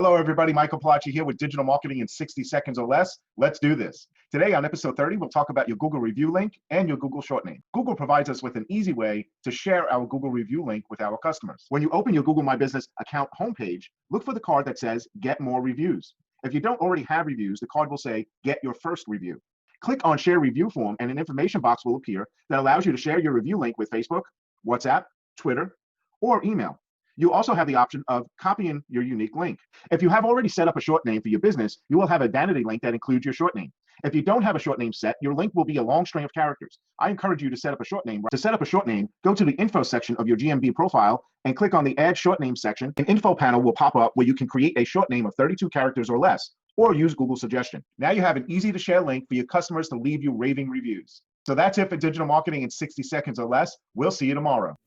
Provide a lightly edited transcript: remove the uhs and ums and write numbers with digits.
Hello, everybody. Michael Palacci here with Digital Marketing in 60 Seconds or Less. Let's do this. Today on episode 30, we'll talk about your Google review link and your Google short name. Google provides us with an easy way to share our Google review link with our customers. When you open your Google My Business account homepage, look for the card that says Get More Reviews. If you don't already have reviews, the card will say Get Your First Review. Click on Share Review Form and an information box will appear that allows you to share your review link with Facebook, WhatsApp, Twitter, or email. You also have the option of copying your unique link. If you have already set up a short name for your business, you will have a vanity link that includes your short name. If you don't have a short name set, your link will be a long string of characters. I encourage you to set up a short name. To set up a short name, go to the info section of your GMB profile and click on the Add Short Name section. An info panel will pop up where you can create a short name of 32 characters or less, or use Google suggestion. Now you have an easy to share link for your customers to leave you raving reviews. So that's it for digital marketing in 60 seconds or less. We'll see you tomorrow.